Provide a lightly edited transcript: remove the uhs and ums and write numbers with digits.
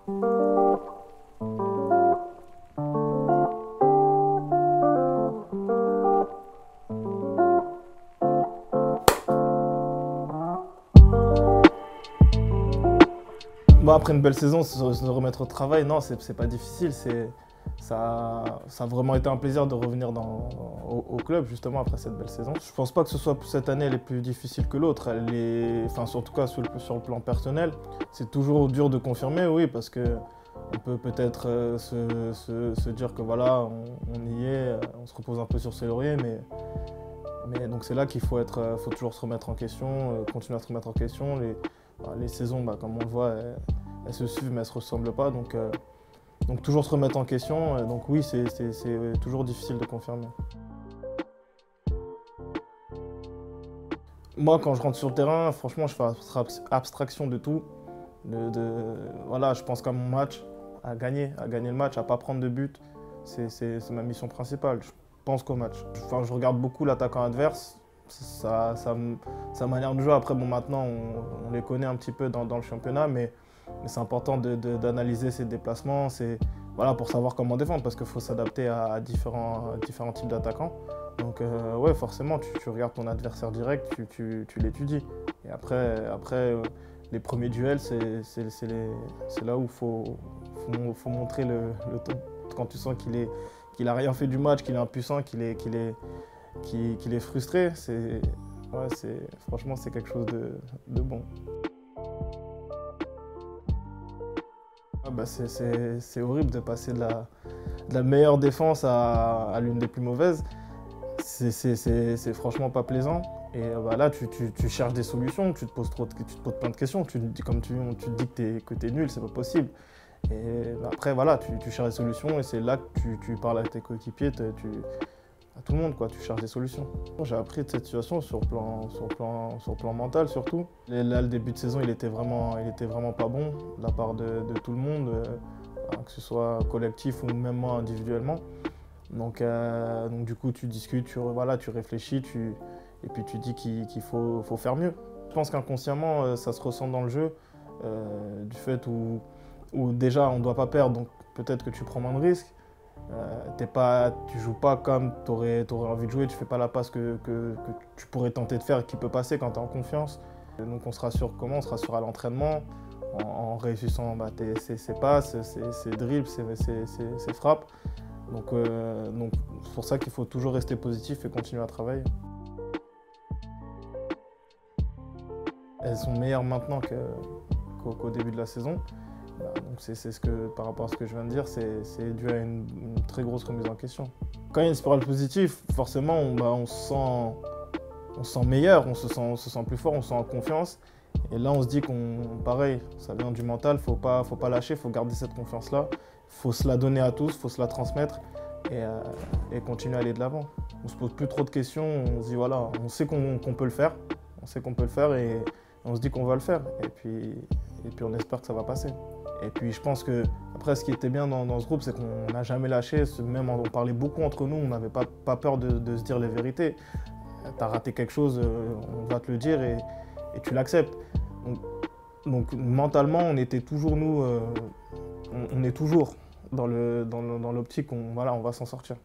Bon, après une belle saison, se remettre au travail, non, c'est pas difficile. Ça a vraiment été un plaisir de revenir au club, justement, après cette belle saison. Je pense pas que ce soit cette année, elle est plus difficile que l'autre. Enfin, en tout cas, sur le plan personnel, c'est toujours dur de confirmer, oui, parce que on peut peut-être se dire que voilà, on y est, on se repose un peu sur ses lauriers, mais donc c'est là qu'il faut toujours se remettre en question, continuer à se remettre en question. Les saisons, comme on le voit, elles se suivent, mais elles ne se ressemblent pas. Donc toujours se remettre en question. Donc oui, c'est toujours difficile de confirmer. Moi, quand je rentre sur le terrain, franchement, je fais abstraction de tout. Voilà, je pense qu'à mon match, à gagner le match, à ne pas prendre de but. C'est ma mission principale. Je pense qu'au match. Enfin, je regarde beaucoup l'attaquant adverse. Sa manière de jouer. Après, bon, maintenant, on les connaît un petit peu dans le championnat, mais c'est important d'analyser ses déplacements, voilà, pour savoir comment défendre, parce qu'il faut s'adapter à différents types d'attaquants. Donc, ouais, forcément, tu regardes ton adversaire direct, tu l'étudies. Et après les premiers duels, c'est là où il faut montrer le ton. Quand tu sens qu'il a rien fait du match, qu'il est impuissant, qu'il est frustré, franchement, c'est quelque chose de bon. C'est horrible de passer de la meilleure défense à l'une des plus mauvaises. C'est franchement pas plaisant. Et là, tu cherches des solutions, tu te poses plein de questions. Comme tu te dis que t'es nul, c'est pas possible. Et après, voilà, tu cherches des solutions et c'est là que tu parles avec tes coéquipiers, à tout le monde, quoi, tu cherches des solutions. J'ai appris de cette situation sur le plan mental surtout. Là, le début de saison, il était vraiment pas bon de la part de tout le monde, que ce soit collectif ou même moi individuellement. Donc du coup, tu discutes, tu réfléchis, et puis tu dis qu'il faut faire mieux. Je pense qu'inconsciemment, ça se ressent dans le jeu, du fait où déjà on ne doit pas perdre, donc peut-être que tu prends moins de risques. Tu joues pas comme tu aurais envie de jouer, tu fais pas la passe que tu pourrais tenter de faire et qui peut passer quand tu es en confiance. Donc on se rassure comment? On se rassure à l'entraînement, en réussissant ses passes, ses dribbles, ses frappes. Donc c'est pour ça qu'il faut toujours rester positif et continuer à travailler. Elles sont meilleures maintenant qu'au début de la saison. Donc par rapport à ce que je viens de dire, c'est dû à une très grosse remise en question. Quand il y a une spirale positive, forcément, on se sent meilleur, on se sent plus fort, on se sent en confiance. Et là, on se dit pareil, ça vient du mental, faut pas lâcher, faut garder cette confiance-là. Faut se la donner à tous, faut se la transmettre et continuer à aller de l'avant. On se pose plus trop de questions, on se dit voilà, on sait qu'on peut le faire, et on se dit qu'on va le faire. Et puis on espère que ça va passer. Et puis je pense que, après, ce qui était bien dans ce groupe, c'est qu'on n'a jamais lâché, même on parlait beaucoup entre nous, on n'avait pas peur de se dire les vérités. T'as raté quelque chose, on va te le dire et tu l'acceptes. Donc mentalement, on était toujours on est toujours dans l'optique, on va s'en sortir.